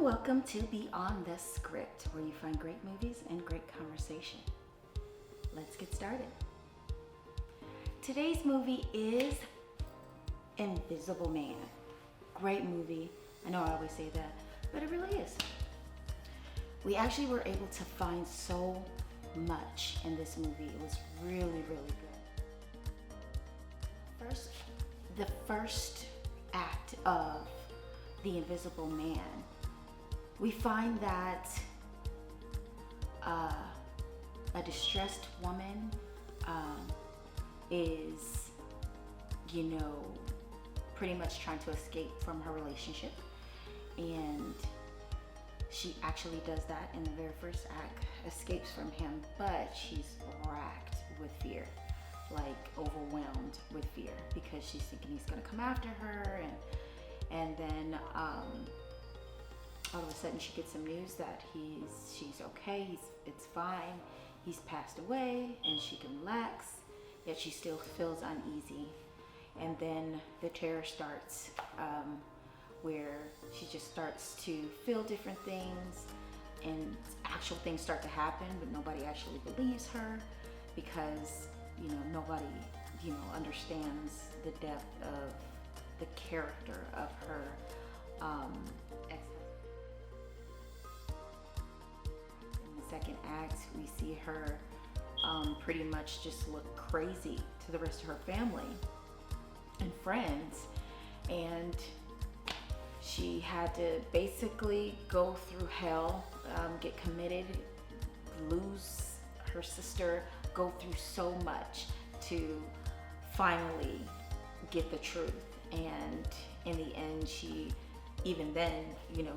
Welcome to Beyond the Script, where you find great movies and great conversation. Let's get started. Today's movie is Invisible Man. Great movie. I know I always say that, but it really is. We actually were able to find so much in this movie. It was really, really good. The first act of The Invisible Man, we find that a distressed woman is, pretty much trying to escape from her relationship. And she actually does that in the very first act, escapes from him, but she's racked with fear, like overwhelmed with fear, because she's thinking he's gonna come after her, and then all of a sudden she gets some news that she's okay, it's fine, he's passed away, and she can relax, yet she still feels uneasy. And then the terror starts, where she just starts to feel different things, and actual things start to happen, but nobody actually believes her, because nobody understands the depth of the character of her ex. In the second act, we see her pretty much just look crazy to the rest of her family and friends, and she had to basically go through hell, get committed, lose her sister, go through so much to finally get the truth. And in the end, even then,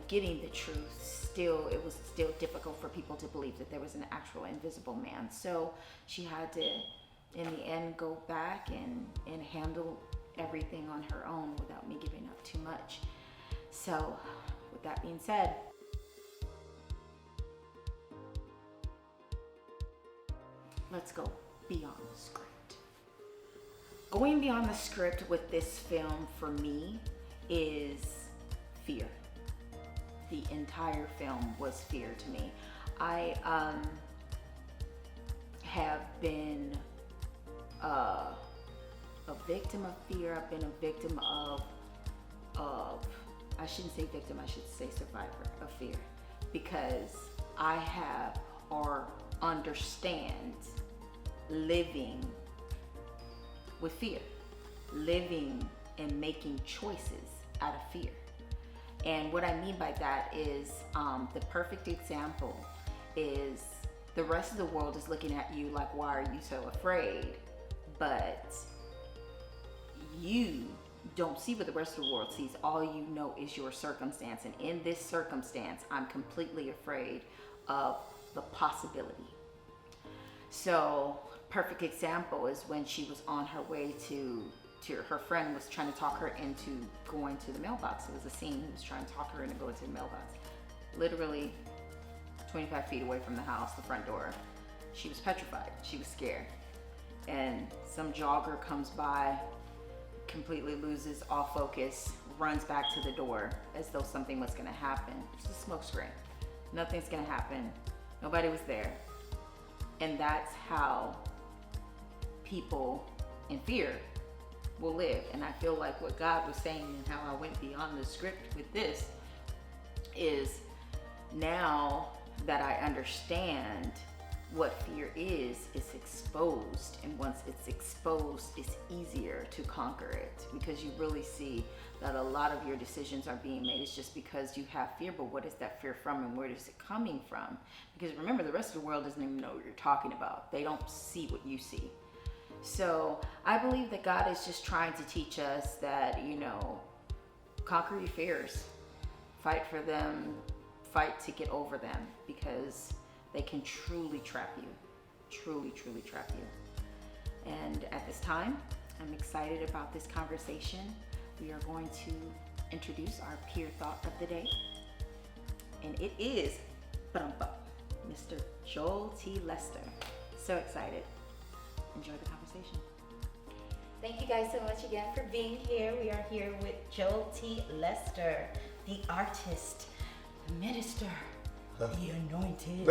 getting the truth, it was still difficult for people to believe that there was an actual invisible man. So she had to, in the end, go back and handle everything on her own without me giving up too much. So with that being said, let's go beyond the script. Going beyond the script with this film for me is fear. The entire film was fear to me. I have been a victim of fear. I've been a victim of I shouldn't say victim, I should say survivor of fear, because I have or understand living with fear, living and making choices out of fear. And what I mean by that is the perfect example is the rest of the world is looking at you like, why are you so afraid? But you don't see what the rest of the world sees. All you know is your circumstance. And in this circumstance, I'm completely afraid of the possibility. So, perfect example is when she was on her way to her friend was trying to talk her into going to the mailbox. It was a scene. He was trying to talk her into going to the mailbox. Literally 25 feet away from the house, the front door. She was petrified. She was scared. And some jogger comes by, completely loses all focus, runs back to the door as though something was gonna happen. It's a smoke screen. Nothing's gonna happen. Nobody was there. And that's how people in fear will live. And I feel like what God was saying and how I went beyond the script with this is, now that I understand what fear is exposed, and once it's exposed, it's easier to conquer it, because you really see that a lot of your decisions are being made. It's just because you have fear, but what is that fear from, and where is it coming from? Because remember, the rest of the world doesn't even know what you're talking about. They don't see what you see. So I believe that God is just trying to teach us that, conquer your fears, fight for them, fight to get over them, because they can truly trap you, truly trap you. And at this time, I'm excited about this conversation. We are going to introduce our peer thought of the day, and it is Mr. Joel T. Lester. So excited. Enjoy the conversation. Thank you guys so much again for being here. We are here with Joel T. Lester, the artist, the minister, the anointed.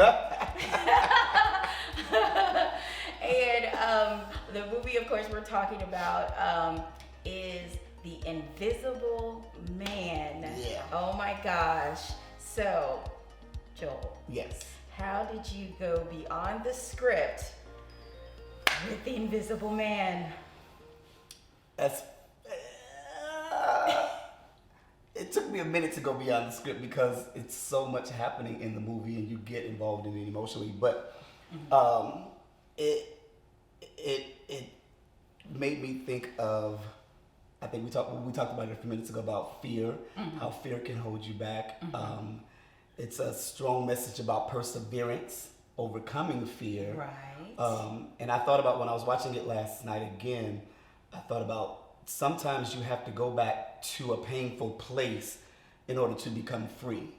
And the movie, of course, we're talking about is The Invisible Man. Yeah. Oh my gosh. So, Joel. Yes. How did you go beyond the script with The Invisible Man? That's. It took me a minute to go beyond the script because it's so much happening in the movie and you get involved in it emotionally. But it made me think of. I think we talked about it a few minutes ago about fear, how fear can hold you back. It's a strong message about perseverance, overcoming fear. Right. And I thought about when I was watching it last night again, I thought about sometimes you have to go back to a painful place in order to become free.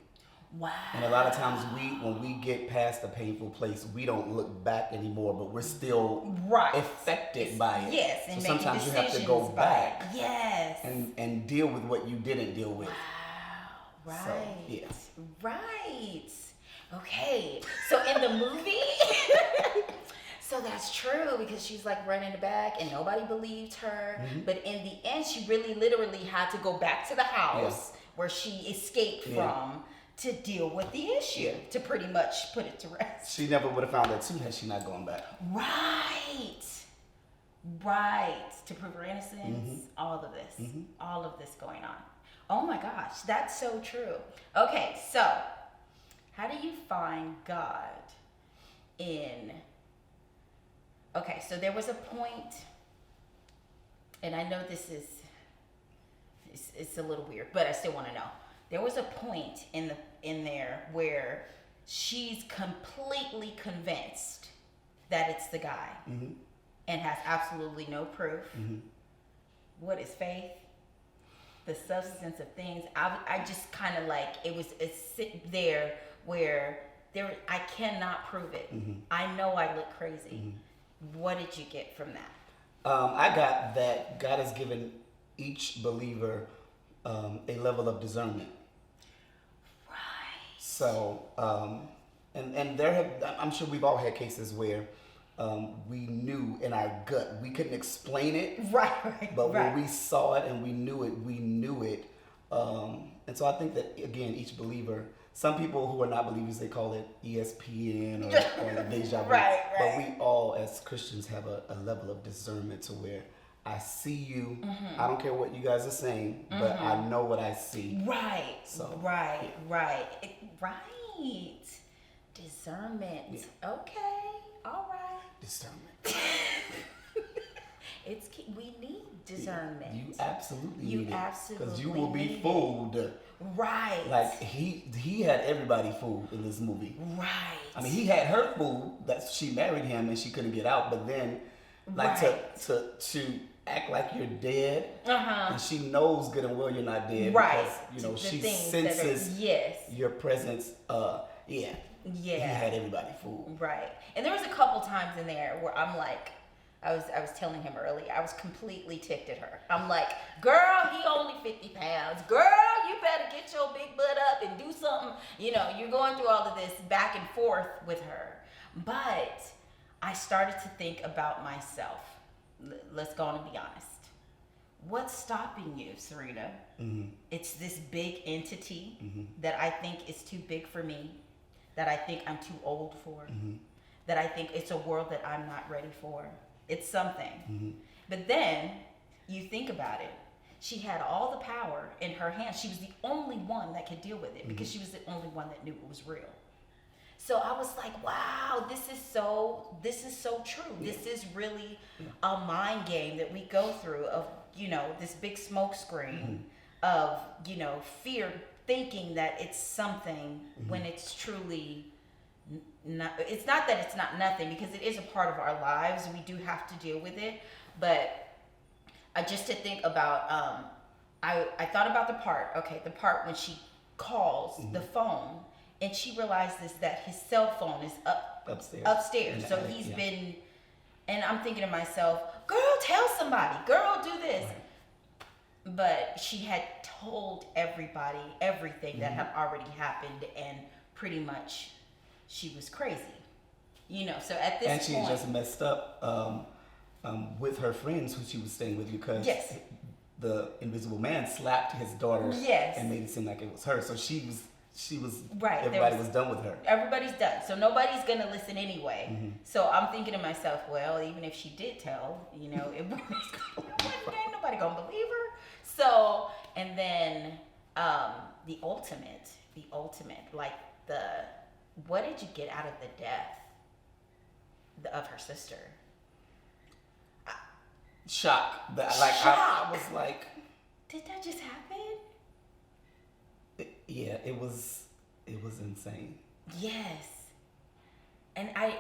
Wow. And a lot of times when we get past a painful place, we don't look back anymore, but we're still affected by it. Yes, and so sometimes you have to go back and deal with what you didn't deal with. Wow. Right. So, yeah. Right. Okay. So in the movie, so that's true, because she's like running back and nobody believed her. But in the end, she really literally had to go back to the house where she escaped from to deal with the issue, to pretty much put it to rest. She never would have found that too had she not gone back. Right. To prove her innocence, all of this going on. Oh my gosh, that's so true. Okay, so how do you find God in... Okay, so there was a point, and I know this is, it's a little weird, but I still want to know. There was a point in there where she's completely convinced that it's the guy and has absolutely no proof. What is faith? The substance of things. I just kind of like, it's sitting there where I cannot prove it. I know I look crazy. What did you get from that? I got that God has given each believer a level of discernment. Right. So, and I'm sure we've all had cases where we knew in our gut, we couldn't explain it. Right. But when we saw it and we knew it. And so I think that, again, each believer, some people who are not believers, they call it ESPN or deja vu. Right. But we all, as Christians, have a level of discernment to where I see you. I don't care what you guys are saying, but I know what I see. Right. So, right. Discernment. Yeah. Okay. All right. Discernment. It's key. We need discernment. You absolutely need it. Because you absolutely will be need fooled. Right. Like he had everybody fooled in this movie. Right. I mean, he had her fooled that she married him and she couldn't get out, but then like to act like you're dead, and she knows good and well you're not dead, because she senses your presence. He had everybody fooled. Right. And there was a couple times in there where I'm like, I was telling him earlier, I was completely ticked at her. I'm like, girl, he only 50 pounds. Girl, you better get your big butt up and do something. You're going through all of this back and forth with her. But I started to think about myself. Let's go on and be honest. What's stopping you, Serena? It's this big entity that I think is too big for me, that I think I'm too old for, that I think it's a world that I'm not ready for. It's something. Mm-hmm. But then you think about it. She had all the power in her hands. She was the only one that could deal with it because she was the only one that knew it was real. So I was like, wow, this is so true. Yeah. This is really a mind game that we go through of, this big smoke screen of, fear, thinking that it's something when it's truly not. It's not that it's not nothing, because it is a part of our lives. We do have to deal with it. But just to think about, I thought about the part when she calls the phone, and she realizes that his cell phone is upstairs. So he's been, and I'm thinking to myself, girl, tell somebody, girl, do this. Right. But she had told everybody everything that had already happened, and pretty much she was crazy. So at this point. And she just messed up with her friends who she was staying with, because the invisible man slapped his daughter and made it seem like it was her. So she was right. Everybody was done with her. Everybody's done. So nobody's gonna listen anyway. Mm-hmm. So I'm thinking to myself, well, even if she did tell, ain't nobody gonna believe her. So, and then the ultimate, like what did you get out of the death of her sister? Shock. I was like, did that just happen? It was insane. Yes. And I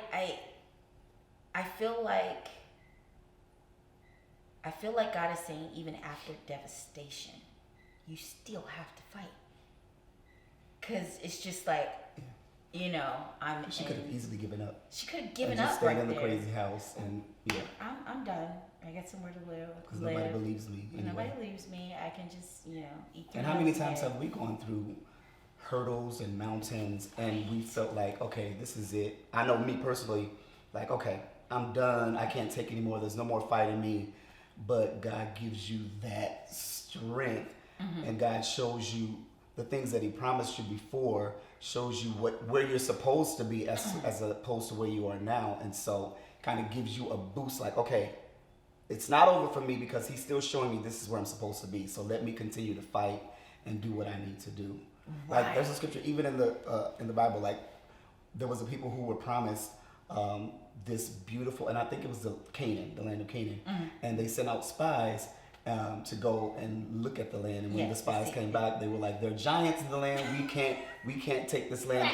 feel like God is saying, even after devastation, you still have to fight. 'Cause it's just like, she could have easily given up. She could have given up just stayed in the crazy house, and I'm done. I got somewhere to live. Because nobody believes me. Anyway. Nobody believes me. I can just, eat. And how many times have we gone through hurdles and mountains, and we felt like, okay, this is it. I know me personally, like, okay, I'm done. I can't take anymore. There's no more fight in me. But God gives you that strength, and God shows you the things that He promised you before, shows you where you're supposed to be as opposed to where you are now, and so kind of gives you a boost. Like, okay, it's not over for me, because He's still showing me this is where I'm supposed to be. So let me continue to fight and do what I need to do. Right. Like, there's a scripture even in the Bible, like there was a people who were promised this beautiful, and I think it was the land of Canaan, and they sent out spies to go and look at the land. And when the spies came back, they were like, "There are giants in the land. We can't take this land."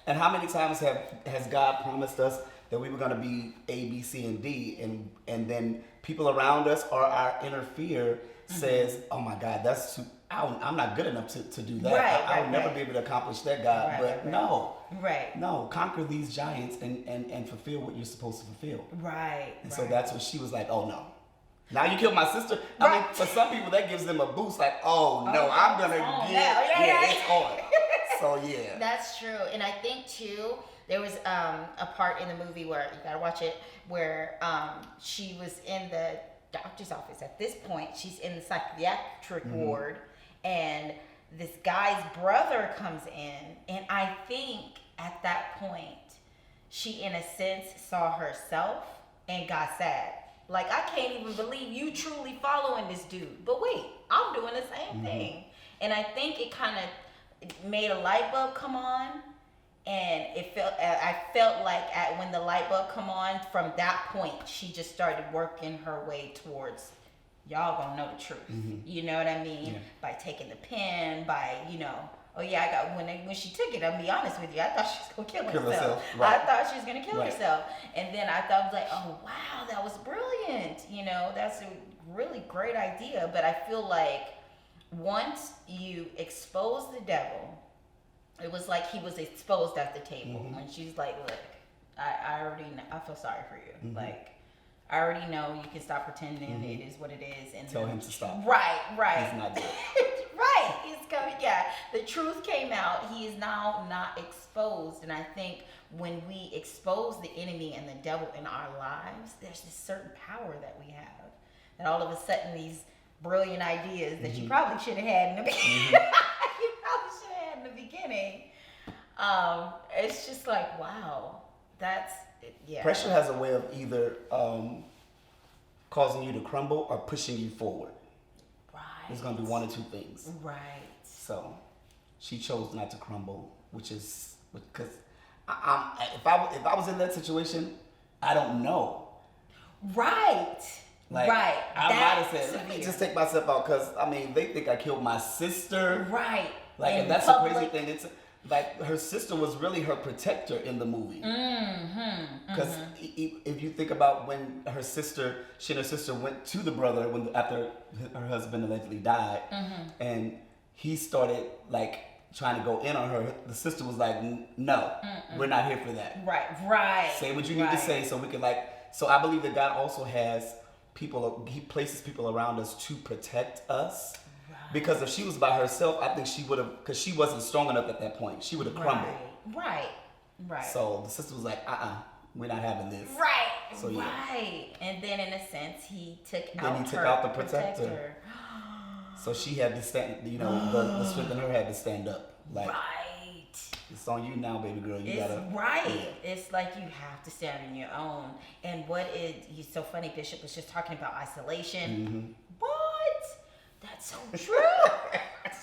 And how many times has God promised us that we were going to be A, B, C, and D, and then people around us or our inner fear says, "Oh my God, that's too. I'm not good enough to do that. I will never be able to accomplish that, God." No, conquer these giants and fulfill what you're supposed to fulfill. And so that's what she was like, "Oh no. Now you killed my sister." I mean, for some people that gives them a boost, like, "Oh no, I'm gonna it's on." So yeah. That's true. And I think too, there was a part in the movie where, you gotta watch it, where she was in the doctor's office. At this point, she's in the psychiatric ward, and this guy's brother comes in, and I think at that point she, in a sense, saw herself and got sad. Like, I can't even believe you truly following this dude, but wait, I'm doing the same thing. And I think it kind of made a light bulb come on, and I felt like when the light bulb come on, from that point she just started working her way towards, y'all gonna know the truth. You know what I mean? By taking the pen, by I got when she took it. I'll be honest with you, I thought she was gonna kill herself. I thought she was gonna kill herself, and then I thought, I was like, oh wow, that was brilliant. That's a really great idea. But I feel like once you expose the devil, it was like he was exposed at the table when she's like, look, I already know, I feel sorry for you. Like, I already know, you can stop pretending. It is what it is, and tell him to stop. Right. He's not good. He's coming. Yeah, the truth came out. He is now not exposed, and I think when we expose the enemy and the devil in our lives, there's this certain power that we have. That all of a sudden, these brilliant ideas that you probably should have had in the beginning. You probably should have had in the beginning. It's just like, wow. yeah. Pressure has a way of either causing you to crumble or pushing you forward. Right. It's gonna be one or two things. Right. So she chose not to crumble, which is because if I was in that situation, I don't know. Right. Like, right. I might have said, let me just take myself out, because I mean they think I killed my sister. Right. Like, and that's the crazy thing. It's like her sister was really her protector in the movie. Because if you think about when she and her sister went to the brother after her husband allegedly died, and he started like trying to go in on her, the sister was like, no, we're not here for that. Right. Say what you need to say so we can so I believe that God also has people, he places people around us to protect us. Because if she was by herself, I think she would have, because she wasn't strong enough at that point. She would have crumbled. Right. So the sister was like, we're not having this. Right. So, yeah. Right. And then in a sense, he took out the protector. So she had to stand, the strength in her had to stand up. Like, right. It's on you now, baby girl. You gotta. Right. Yeah. It's like you have to stand on your own. And he's so funny, Bishop was just talking about isolation. Mm-hmm. What? That's so true. Yeah,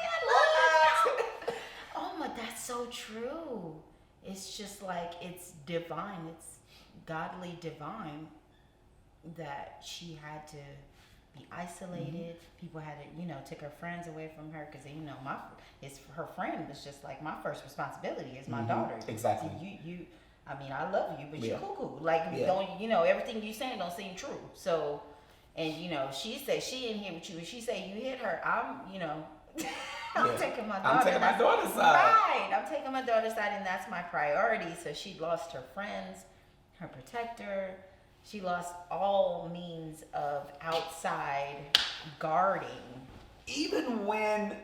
I love that. Oh my, that's so true. It's just like, it's divine. It's godly divine that she had to be isolated. People had to, took her friends away from her because, her friend was just like, my first responsibility is my daughter. Exactly. I love you, but you're cuckoo. Like, everything you saying don't seem true. So, and she said she didn't hit with you. She said you hit her. I'm taking my daughter. I'm taking my daughter's side. Right. I'm taking my daughter's side, and that's my priority. So she lost her friends, her protector. She lost all means of outside guarding. Even when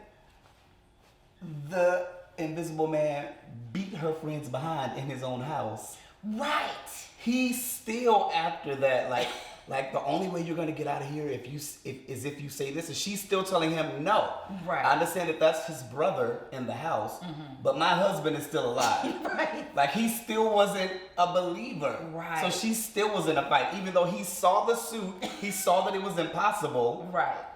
the invisible man beat her friends behind in his own house. Right. He still, after that, like the only way you're gonna get out of here if you say this, and she's still telling him no. Right. I understand that that's his brother in the house, but my husband is still alive. Right. Like, he still wasn't a believer. Right. So she still was in a fight, even though he saw the suit, he saw that it was impossible. Right.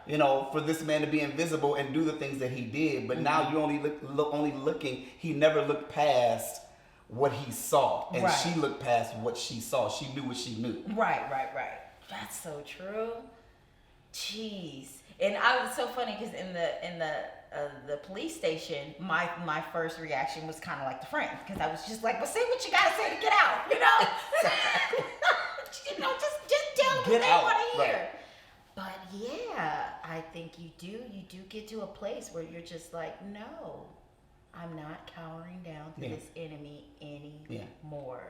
For this man to be invisible and do the things that he did, but now you're only looking. He never looked past what he saw, and she looked past what she saw. She knew what she knew. Right. That's so true. Jeez. And I was so funny because in the police station, my first reaction was kind of like the friend, because I was just like, well, say what you gotta say to get out, just tell them what they want to hear. Right. But yeah, I think you do get to a place where you're just like, no, I'm not cowering down to this enemy anymore.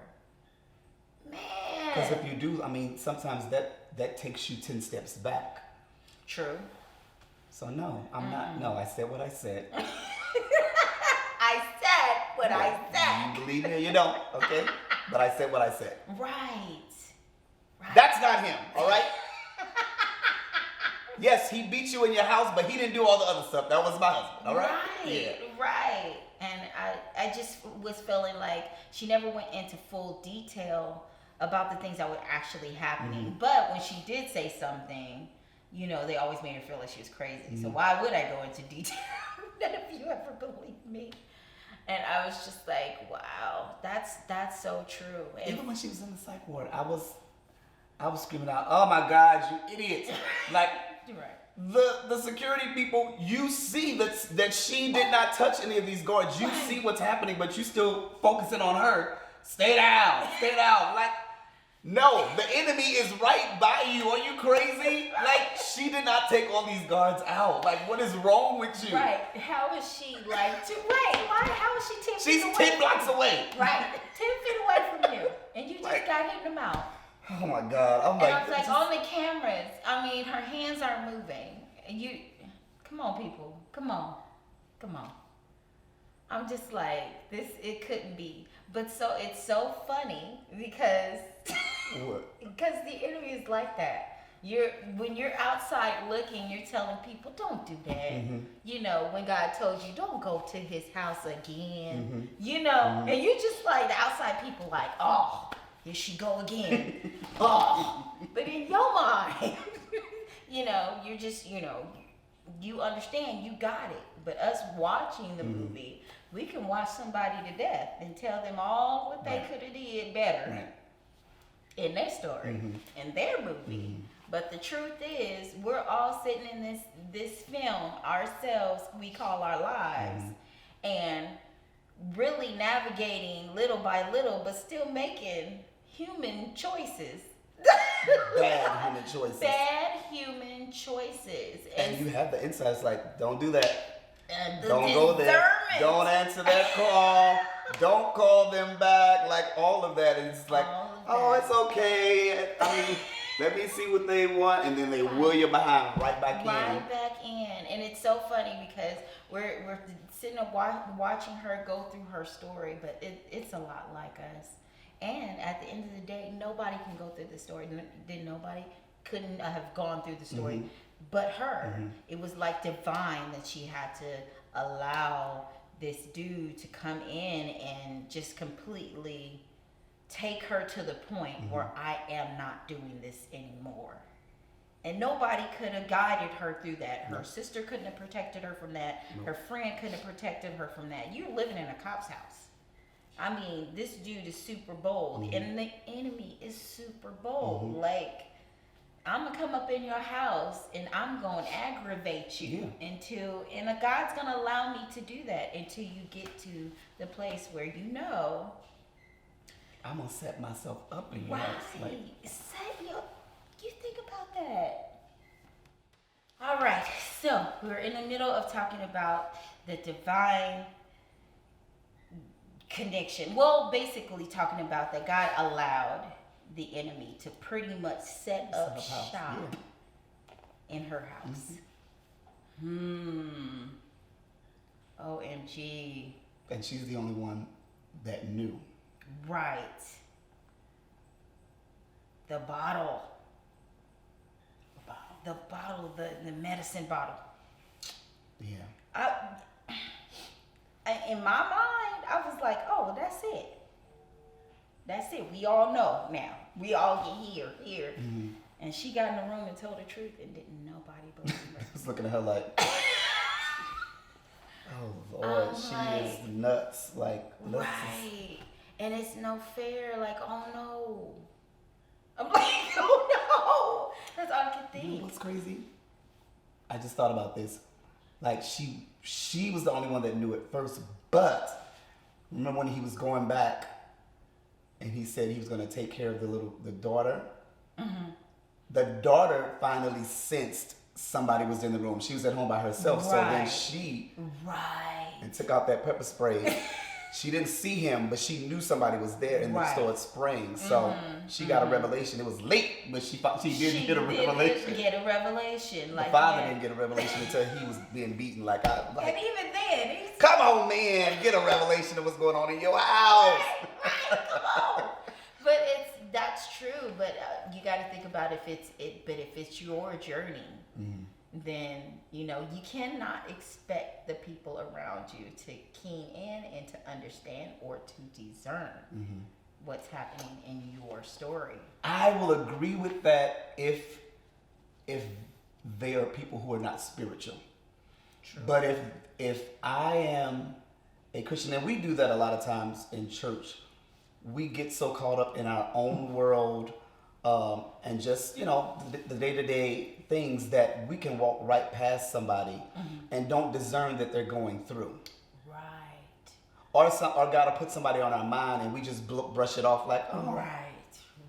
Man. Because if you do, sometimes that takes you 10 steps back. True. So no, I'm not. No, I said what I said. I said what I said. You believe me or you don't, okay? But I said what I said. Right. That's not him, all right? Yes, he beat you in your house, but he didn't do all the other stuff. That was my husband, all right? Right. And I just was feeling like she never went into full detail about the things that were actually happening. But when she did say something, they always made her feel like she was crazy. So why would I go into detail? None of you ever believed me. And I was just like, wow, that's so true. And even when she was in the psych ward, I was screaming out, oh my God, you idiots. Like, the security people, you see that she did not touch any of these guards. You see what's happening, but you still focusing on her. Stay down. Like, no, the enemy is right by you. Are you crazy? Like, she did not take all these guards out. Like, what is wrong with you? Right. How is she how is she 10 feet She's away? 10 blocks away. Right. 10 feet away from you. And you just got hit in the mouth. Oh my God. I'm and I was like, on the cameras, her hands aren't moving. Come on, people. Come on. I'm just like, it couldn't be. But it's so funny because, what? because the enemy is like that. when you're outside looking, you're telling people, don't do that. You know, when God told you, don't go to his house again. You know, and you just like the outside people like, oh, here she go again. Oh, but in your mind, you know, you're just, you know, you understand, you got it. But us watching the movie, we can watch somebody to death and tell them all what they could have did better in their story, in their movie. But the truth is, we're all sitting in this film ourselves, we call our lives, and really navigating little by little, but still making human choices. Bad human choices. Bad human choices. And you have the insights like, don't do that. The Don't go there. Don't answer that call. Don't call them back. Like all of that. And it's like, oh, it's okay. I mean, let me see what they want. And then they wheel you behind right back in. Right back in. And it's so funny because we're sitting up watching her go through her story, but it's a lot like us. And at the end of the day, nobody can go through the story. Nobody couldn't have gone through the story but her. It was like divine that she had to allow this dude to come in and just completely take her to the point where I am not doing this anymore. And nobody could have guided her through that. Her sister couldn't have protected her from that. Her friend couldn't have protected her from that. You're living in a cop's house. I mean, this dude is super bold, and the enemy is super bold. Like, I'm gonna come up in your house and I'm gonna aggravate you and God's gonna allow me to do that until you get to the place where you know I'm gonna set myself up in your house. Like, you think about that. All right, so we're in the middle of talking about the divine connection. Well, basically talking about that God allowed the enemy to pretty much set up shop in her house. OMG. And she's the only one that knew. Right. The bottle. The medicine bottle. Yeah. In my mind, I was like, oh, that's it. That's it. We all know now. We all get here. And she got in the room and told the truth, and didn't nobody believe her. I was looking at her like, oh Lord, she is nuts. Like, right. And it's no fair. Like, oh no. I'm like, oh no. That's all I can think. You know what's crazy? I just thought about this. Like, she was the only one that knew it first, but remember when he was going back and he said he was going to take care of the daughter? The daughter finally sensed somebody was in the room. She was at home by herself, so then she and took out that pepper spray. She didn't see him, but she knew somebody was there and they started spraying. So she got a revelation. It was late, but she did get a revelation. Like, the father didn't get a revelation until he was being beaten. And even then, come on, man, get a revelation of what's going on in your house. Come on. But that's true. But you got to think about if it's your journey, then you cannot expect the people around you to keen in and to understand or to discern what's happening in your story. I will agree with that if they are people who are not spiritual. True. But if I am a Christian, and we do that a lot of times in church, we get so caught up in our own world and just, the day-to-day things that we can walk right past somebody and don't discern that they're going through. Right. Or God will put somebody on our mind and we just brush it off like, oh.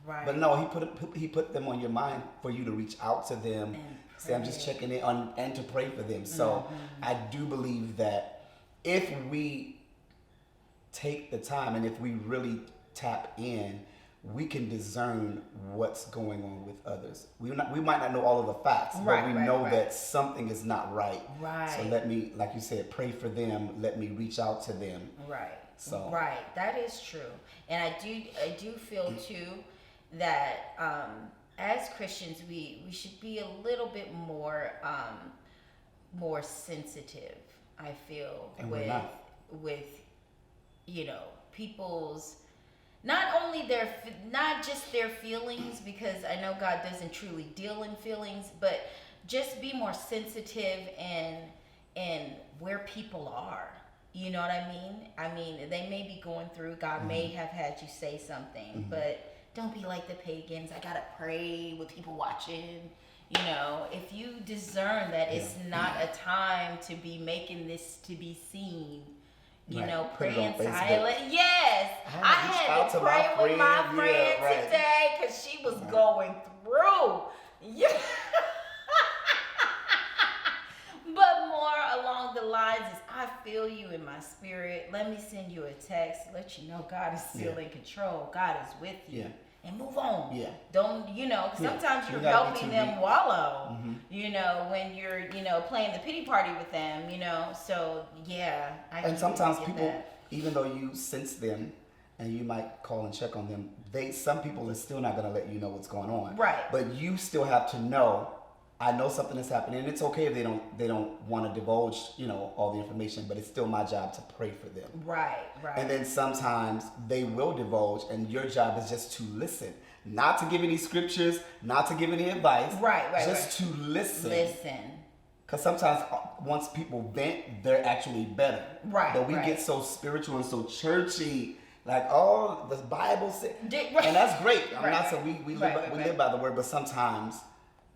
Right. But no, he put them on your mind for you to reach out to them, say, I'm just checking in on, and to pray for them. So I do believe that if we take the time and if we really tap in, we can discern what's going on with others. We might not know all of the facts, but we know that something is not right. Right. So let me, like you said, pray for them. Let me reach out to them. Right. So that is true, and I do feel too that as Christians, we should be a little bit more more sensitive. I feel And with people's not just their feelings, because I know God doesn't truly deal in feelings, but just be more sensitive in where people are. You know what I mean? I mean, they may be going through, God may have had you say something, but don't be like the pagans. I gotta pray with people watching. If you discern that it's not a time to be making this to be seen, pray in silence. Yes, I had to pray with my friend today because she was going through. Yeah. But more along the lines is, I feel you in my spirit. Let me send you a text, let you know God is still in control. God is with you. Yeah. And move on. Yeah. Don't, sometimes you're helping them wallow, when you're, playing the pity party with them, So, yeah. And sometimes people, even though you sense them and you might call and check on them, some people are still not going to let you know what's going on. Right. But you still have to know, I know something is happening, and it's okay if they don't want to divulge, all the information, but it's still my job to pray for them. Right. And then sometimes they will divulge, and your job is just to listen, not to give any scriptures, not to give any advice. Right. Just to listen. Listen. Because sometimes once people vent, they're actually better. Right. But we get so spiritual and so churchy. Like, oh, the Bible said, and that's great. I'm not saying we live by the word, but sometimes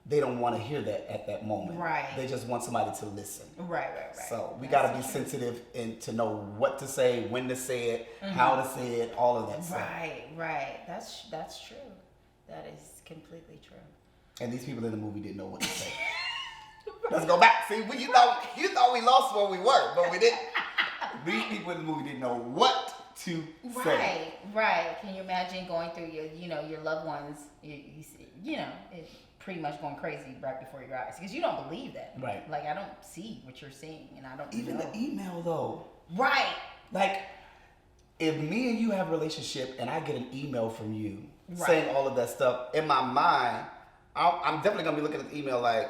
they don't want to hear that at that moment. Right. They just want somebody to listen. Right. So we got to be sensitive and to know what to say, when to say it, how to say it, all of that stuff. Right. That's true. That is completely true. And these people in the movie didn't know what to say. Let's go back. See, you thought we lost where we were, but we didn't. These people in the movie didn't know what to say. Right. Can you imagine going through your loved ones, it's pretty much going crazy right before your eyes because you don't believe that. Right. Like, I don't see what you're seeing, and I don't even know. The email though. Right. Like, if me and you have a relationship and I get an email from you saying all of that stuff, in my mind, I'm definitely gonna be looking at the email like,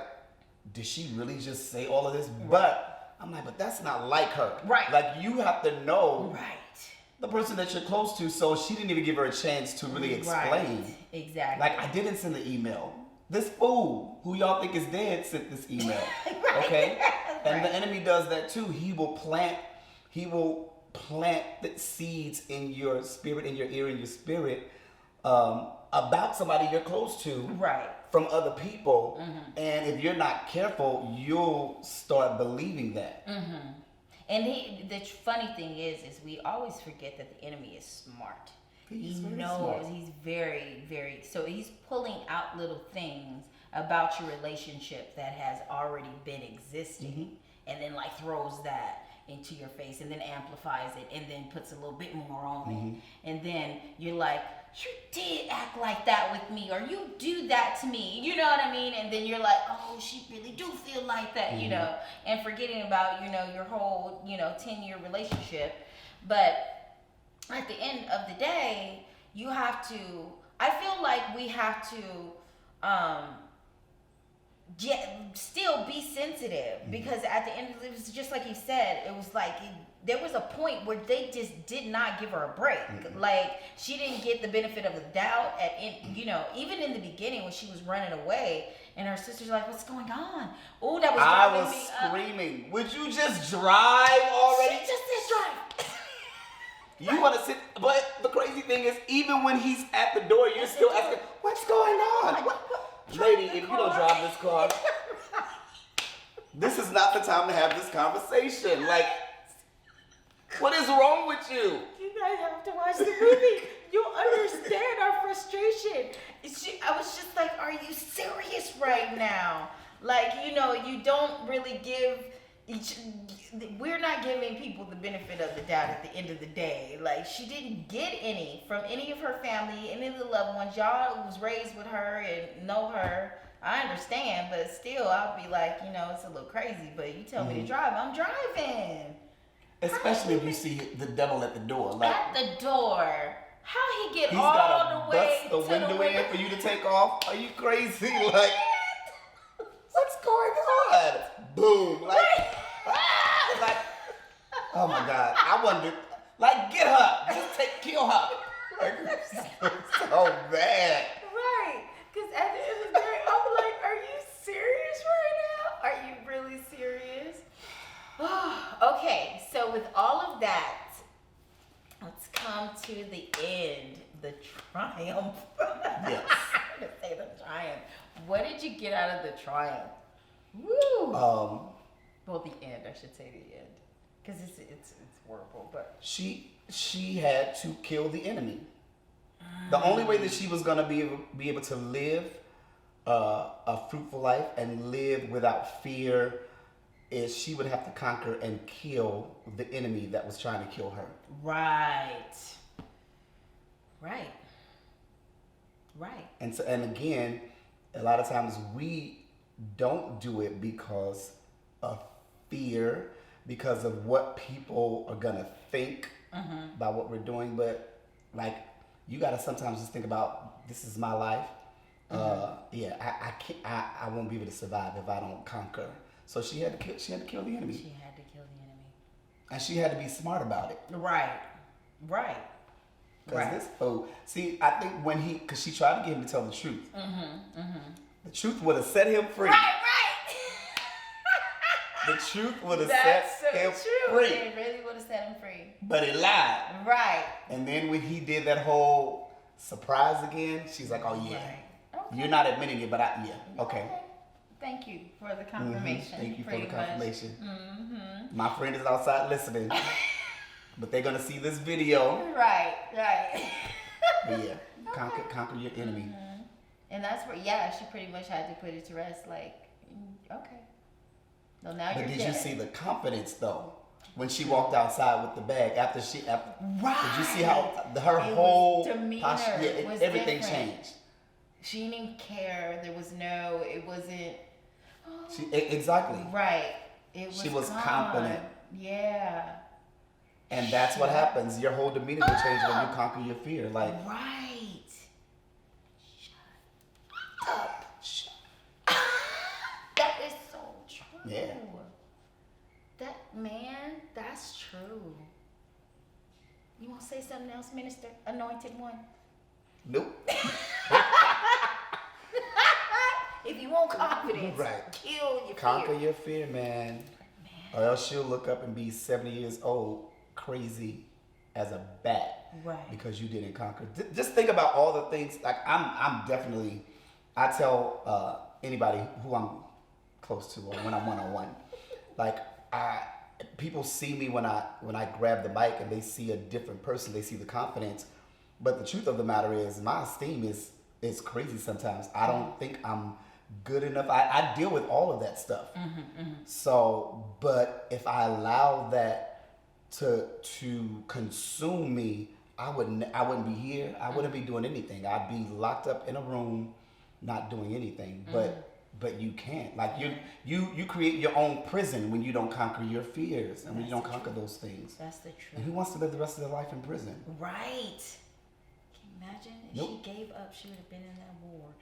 did she really just say all of this? Right. But I'm like, but that's not like her. Right. Like, you have to know the person that you're close to, so she didn't even give her a chance to really explain. Right. Exactly. Like, I didn't send the email. This fool who y'all think is dead sent this email. Okay? And the enemy does that too. He will plant the seeds in your spirit, in your ear, in your spirit, about somebody you're close to. Right. From other people. Mm-hmm. And if you're not careful, you'll start believing that. Mm-hmm. And the funny thing is we always forget that the enemy is smart. He knows. He's very, very, so he's pulling out little things about your relationship that has already been existing, and then like throws that into your face and then amplifies it and then puts a little bit more on it. And then you're like, you did act like that with me, or you do that to me, you know what I mean? And then you're like, oh, she really do feel like that, and forgetting about, your whole, 10-year relationship. But at the end of the day, I feel like we have to still be sensitive, because at the end, it was just like you said, it was like there was a point where they just did not give her a break. Like, she didn't get the benefit of the doubt even in the beginning when she was running away, and her sister's like, what's going on? Oh, that was driving me up. I was screaming, would you just drive already? She just said drive. You want to sit, but the crazy thing is, even when he's at the door, you're still asking, what's going on? Lady, if you don't drive this car, this is not the time to have this conversation. Like, what is wrong with you? You guys have to watch the movie. You'll understand our frustration. I was just like, are you serious right now? Like, you don't really we're not giving people the benefit of the doubt at the end of the day. Like, she didn't get any from any of her family, any of the loved ones. Y'all was raised with her and know her. I understand, but still, I'll be like, it's a little crazy, but you tell me to drive, I'm driving. Especially if you see the devil at the door. Like, at the door. How he get all the way bust the window in for you to take off? Are you crazy? Like, what's going on? Boom. Like, like, oh my God. I wonder, like, get her. Just kill her. Like, so bad. Right. Because at the end of the day, I'm like, are you serious right now? Are you really serious? Okay, so with all of that, let's come to the end, the triumph. Yes. I'm gonna say the triumph. What did you get out of the triumph? Woo! Well, the end. I should say the end, because it's horrible. But she had to kill the enemy. The only way that she was gonna be able to live a fruitful life and live without fear is she would have to conquer and kill the enemy that was trying to kill her. Right. And so, and again, a lot of times we don't do it because of fear, because of what people are gonna think about what we're doing. But like, you gotta sometimes just think about, this is my life. Yeah, I can't. I won't be able to survive if I don't conquer. So she had to kill. She had to kill the enemy. She had to kill the enemy. And she had to be smart about it. Right. Because this fool, see, I think because she tried to get him to tell the truth. The truth would have set him free. Right. The truth would have That's set him true. free. It really would have set him free. But he lied. Right. And then when he did that whole surprise again, she's like, oh yeah. Right. Okay. You're not admitting it, but okay. Thank you for the confirmation. Thank you for the pretty confirmation. Much. My friend is outside listening, but they're gonna see this video. Right. But yeah, conquer your enemy. And that's where, she pretty much had to put it to rest. Like, okay. Well, now But you're did dead. you see the confidence though? When she walked outside with the bag Right. Did you see how her It was whole demeanor posture? was Everything different. changed. She didn't even care. There was no, it wasn't. Exactly. Right. She was calm. confident. Yeah. And that's what happens. Your whole demeanor will change when you conquer your fear. Like, Right. shut That is so true. Yeah. That's true. You want to say something else, Minister? Anointed One? Nope. If you want confidence, Right. kill your Conquer fear. your fear, man. Or else she'll look up and be 70 years old, crazy as a bat. Right. Because you didn't conquer. Just think about all the things. Like, I'm definitely, I tell anybody who I'm close to or when I'm one-on-one, like, people see me when I grab the mic and they see a different person. They see the confidence. But the truth of the matter is, my esteem is crazy sometimes. I don't think I'm good enough. I deal with all of that stuff. So, but if I allow that to consume me, I wouldn't be here. I wouldn't be doing anything. I'd be locked up in a room, not doing anything. But you can't. Like, you create your own prison when you don't conquer your fears and when you don't conquer those things. That's the truth. And who wants to live the rest of their life in prison? Right. Can you imagine if Nope. she gave up, she would have been in that ward.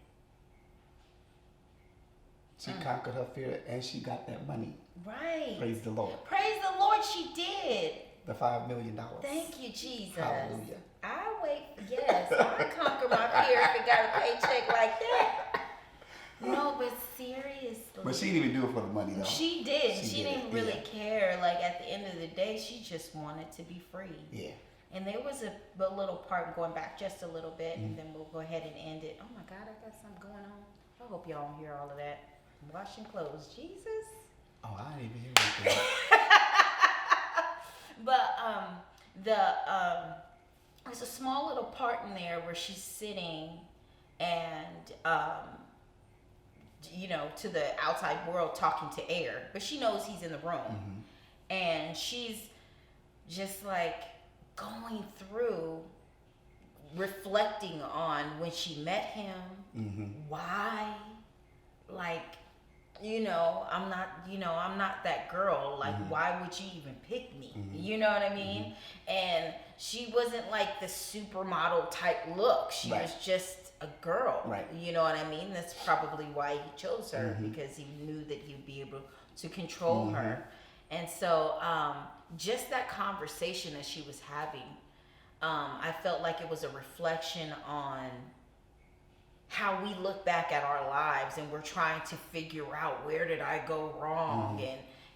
She conquered her fear and she got that money. Right. Praise the Lord. Praise the Lord, she did. The $5 million. Thank you, Jesus. Hallelujah. I conquer my fear if it got a paycheck like that. No, but seriously. But she didn't even do it for the money, though. She did. She She did didn't it, really yeah. care. Like, at the end of the day, she just wanted to be free. Yeah. And there was a little part going back just a little bit, and then we'll go ahead and end it. Oh my God, I got something going on. I hope y'all don't hear all of that. I'm washing clothes. Jesus. Oh, I didn't even hear anything. But there's a small little part in there where she's sitting and to the outside world talking to air, but she knows he's in the room, and she's just like going through, reflecting on when she met him, why, like, I'm not that girl. Like, why would you even pick me? You know what I mean? And she wasn't like the supermodel type look. She was just a girl. Right. You know what I mean? That's probably why he chose her, because he knew that he would be able to control her. And so just that conversation that she was having, I felt like it was a reflection on how we look back at our lives and we're trying to figure out, where did I go wrong?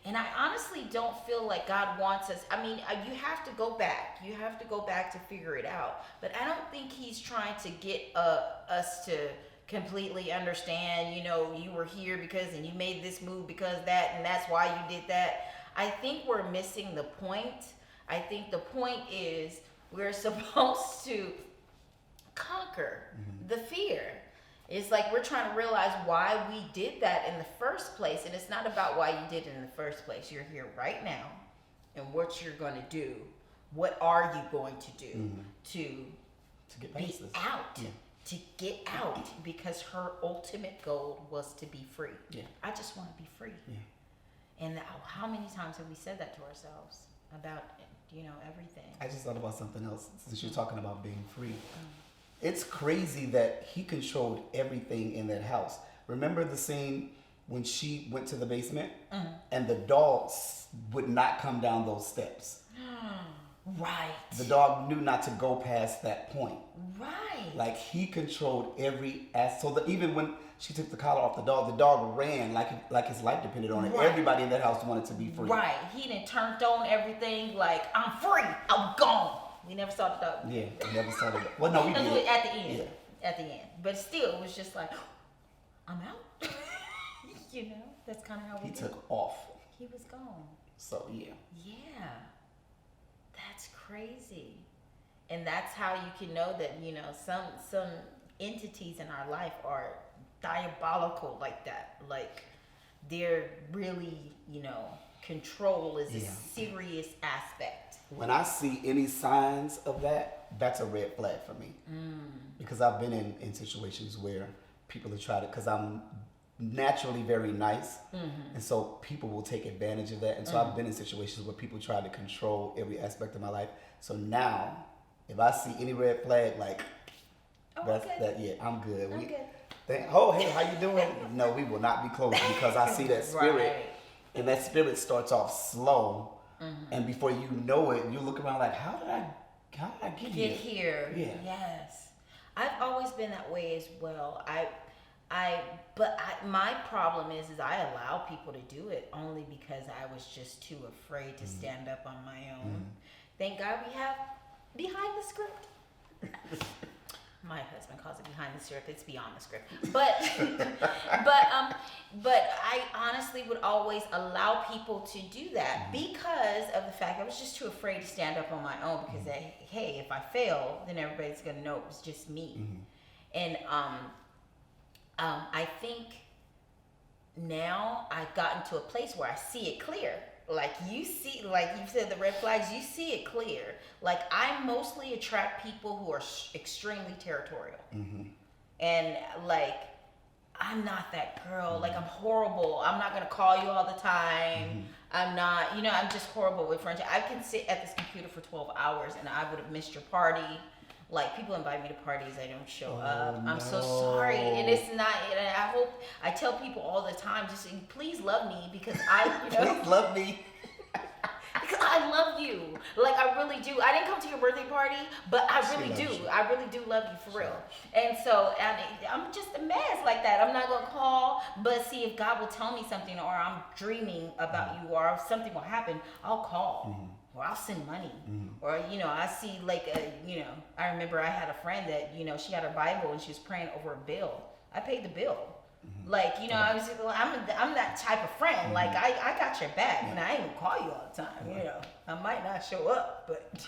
And I honestly don't feel like God wants us. I mean, you have to go back. You have to go back to figure it out. But I don't think he's trying to get us to completely understand, you know, you were here because, and you made this move because that, and that's why you did that. I think we're missing the point. I think the point is we're supposed to conquer the fear. It's like we're trying to realize why we did that in the first place. And it's not about why you did it in the first place. You're here right now. And what you're going to do. What are you going to do to get be places. out? Yeah. To get out. Because her ultimate goal was to be free. Yeah. I just want to be free. Yeah. And how many times have we said that to ourselves about, you know, everything? I just thought about something else since you're talking about being free. It's crazy that he controlled everything in that house. Remember the scene when she went to the basement and the dogs would not come down those steps? Right. The dog knew not to go past that point. Right. Like he controlled every aspect. So that even when she took the collar off the dog ran like his life depended on it. Right. Everybody in that house wanted to be free. Right. He done turned on everything like, I'm free. I'm gone. We never saw the dog. Yeah, we never saw the dog. Well, no, we did. At the end. Yeah. At the end. But still, it was just like, I'm out. You know, that's kind of how we He did. took off. He was gone. So, yeah. Yeah. That's crazy. And that's how you can know that, you know, some entities in our life are diabolical like that. Like, they're really, you know, control is a serious aspect. When I see any signs of that, that's a red flag for me. Because I've been in situations where people have tried it, because I'm naturally very nice. And so people will take advantage of that. And so I've been in situations where people try to control every aspect of my life. So now, if I see any red flag, like, I'm good. I'm good. Hey, how you doing? No, we will not be close, because I see that spirit. Right. And that spirit starts off slow. And before you know it, you look around like, how did I get here? Yeah. Yes. I've always been that way as well. My problem is I allow people to do it only because I was just too afraid to stand up on my own. Thank God we have behind the script. My husband calls it behind the script. It's beyond the script. But I honestly would always allow people to do that because of the fact I was just too afraid to stand up on my own, because hey, if I fail, then everybody's gonna know it was just me. And I think now I've gotten to a place where I see it clear. Like you see, like you said, the red flags, you see it clear. Like I mostly attract people who are extremely territorial. And like, I'm not that girl. Like I'm horrible. I'm not going to call you all the time. I'm not, you know, I'm just horrible with friendship. I can sit at this computer for 12 hours and I would have missed your party. Like people invite me to parties, I don't show up. I'm so sorry. And it's not, and I tell people all the time, just please love me, because Please love me. Because I love you. Like I really do. I didn't come to your birthday party, but I really do. You. I really do love you for real. And so I'm just a mess like that. I'm not going to call, but see if God will tell me something, or I'm dreaming about you, or something will happen, I'll call. Or I'll send money. Or, you know, I see like, I remember I had a friend that, you know, she had her Bible and she was praying over a bill. I paid the bill. Like, you know, I'm that type of friend. Like, I got your back. And I ain't gonna call you all the time, you know. I might not show up, but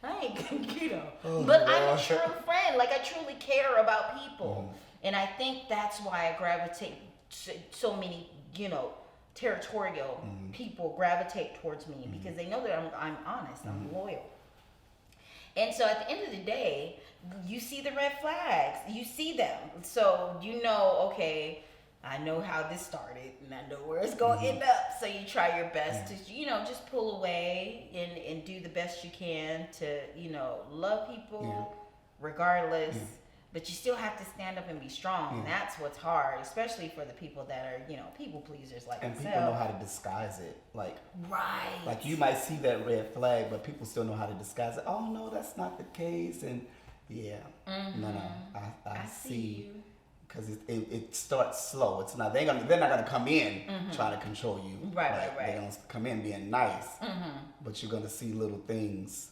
I ain't gonna, you know. But I'm a true friend. Like, I truly care about people. And I think that's why I gravitate so many, you know, territorial people gravitate towards me, because they know that I'm honest, I'm loyal. And so at the end of the day, you see the red flags, you see them. So you know, okay, I know how this started and I know where it's going to end up. So you try your best to, just pull away and do the best you can to, love people regardless. But you still have to stand up and be strong. And that's what's hard, especially for the people that are, people pleasers like and myself. people know how to disguise it. Like, right. Like you might see that red flag, but people still know how to disguise it. Oh, no, that's not the case. And no, I see. Because it starts slow. It's not. They're not gonna come in trying to control you. Right. They're gonna come in being nice, but you're gonna see little things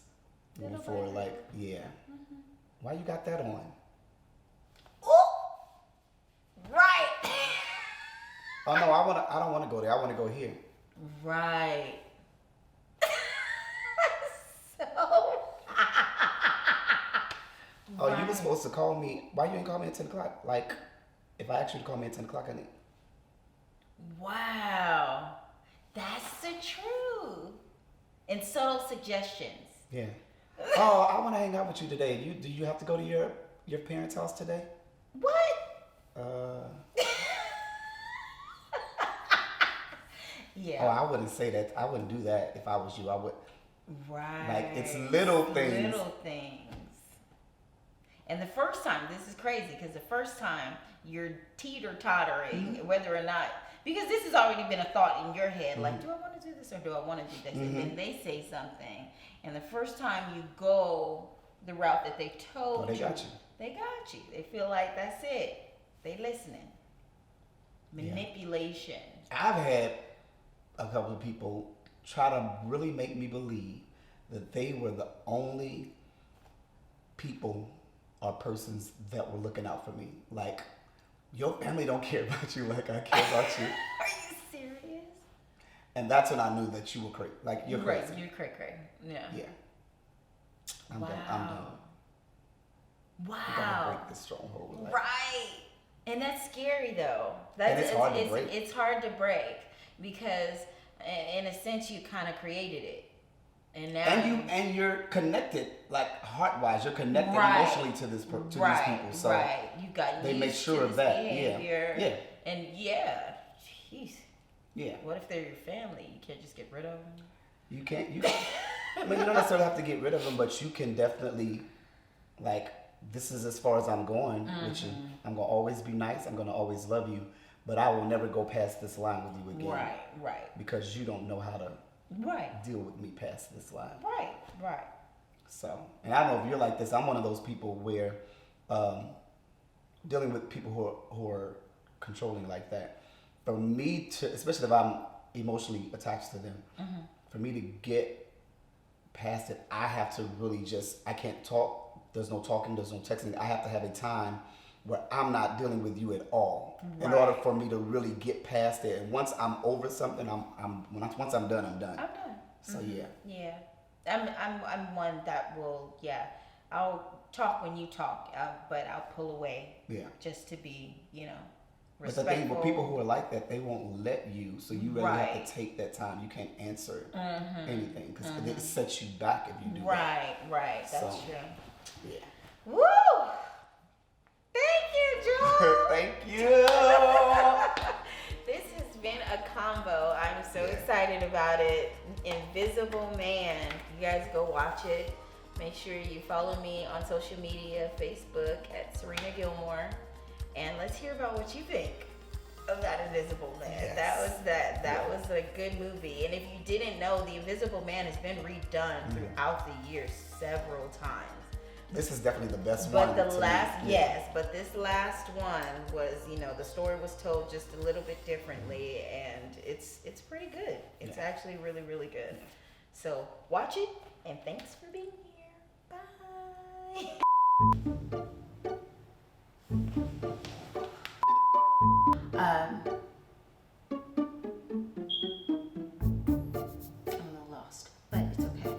moving forward. Like, why you got that on? Ooh. Right. Oh no, I don't want to go there. I want to go here. Right. So. Oh, you were supposed to call me. Why you ain't call me at 10 o'clock? Like, if I asked you to call me at 10 o'clock, I need. Wow. That's the truth. And subtle suggestions. Yeah. Oh, I want to hang out with you today. Do you have to go to your parents' house today? What? Yeah. Oh, I wouldn't say that. I wouldn't do that if I was you. I would. Right. Like, it's little things. Little things. And the first time, this is crazy, because the first time you're teeter-tottering, whether or not, because this has already been a thought in your head, like, do I want to do this or do I want to do this? And then they say something. And the first time you go the route that they told they got you. They got you. They feel like that's it. They listening. Manipulation. I've had a couple of people try to really make me believe that they were the only people or persons that were looking out for me. Like, your family don't care about you like I care about you. Are you serious? And that's when I knew that you were crazy. Like, you're crazy. Right, you're cray. Yeah. Yeah. I'm wow. done. Wow. I'm gonna break this stronghold. Like, right. And that's scary though. And it's hard to break. It's hard to break because in a sense you kind of created it. And now you're connected, like heart-wise, you're connected emotionally to these people. So you got they used make sure to of this that. behavior. Yeah. And jeez. Yeah. What if they're your family? You can't just get rid of them. You can't. I mean, you don't necessarily have to get rid of them, but you can definitely, like, this is as far as I'm going with you. I'm gonna always be nice. I'm gonna always love you, but I will never go past this line with you again. Right. Because you don't know how to deal with me past this line. Right. So, and I don't know if you're like this. I'm one of those people where dealing with people who are controlling like that, for me to, especially if I'm emotionally attached to them, for me to get past it, I have to really I can't talk. There's no talking, there's no texting. I have to have a time where I'm not dealing with you at all in order for me to really get past it. And once I'm over something, once I'm done, I'm done. I'm done. So Yeah. I'm one that will, I'll talk when you talk, but I'll pull away. Yeah. Just to be, But respectful. the thing with people who are like that, they won't let you. So you really have to take that time. You can't answer anything because it sets you back if you do that. Right. That's true. Yeah. Woo! Thank you, Joel. Thank you. This has been a combo. I'm so excited about it. Invisible Man. You guys go watch it. Make sure you follow me on social media, Facebook at Serena Gilmore. And let's hear about what you think of that Invisible Man. Yes. That was a good movie. And if you didn't know, The Invisible Man has been redone throughout the years several times. This is definitely the best but one. But this last one was, the story was told just a little bit differently, and it's pretty good. It's actually really, really good. So watch it, and thanks for being here. Bye. I'm a little lost, but it's okay.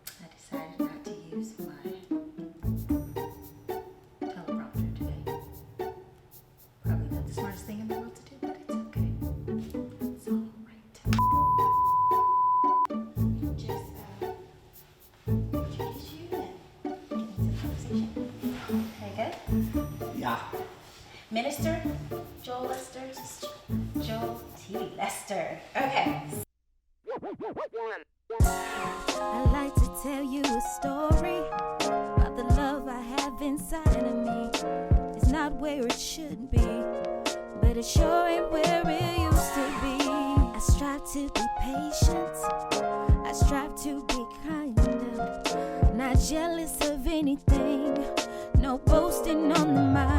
I decided not to use my teleprompter today. Probably not the smartest thing in the world to do, but it's okay. It's all right. Just introduce you and get into the conversation. Okay, good? Yeah. Minister Joel Lester. Joel T. Lester. Okay. I'd like to tell you a story about the love I have inside of me. It's not where it should be, but it sure ain't where it used to be. I strive to be patient, I strive to be kind, not jealous of anything, no boasting on the mind.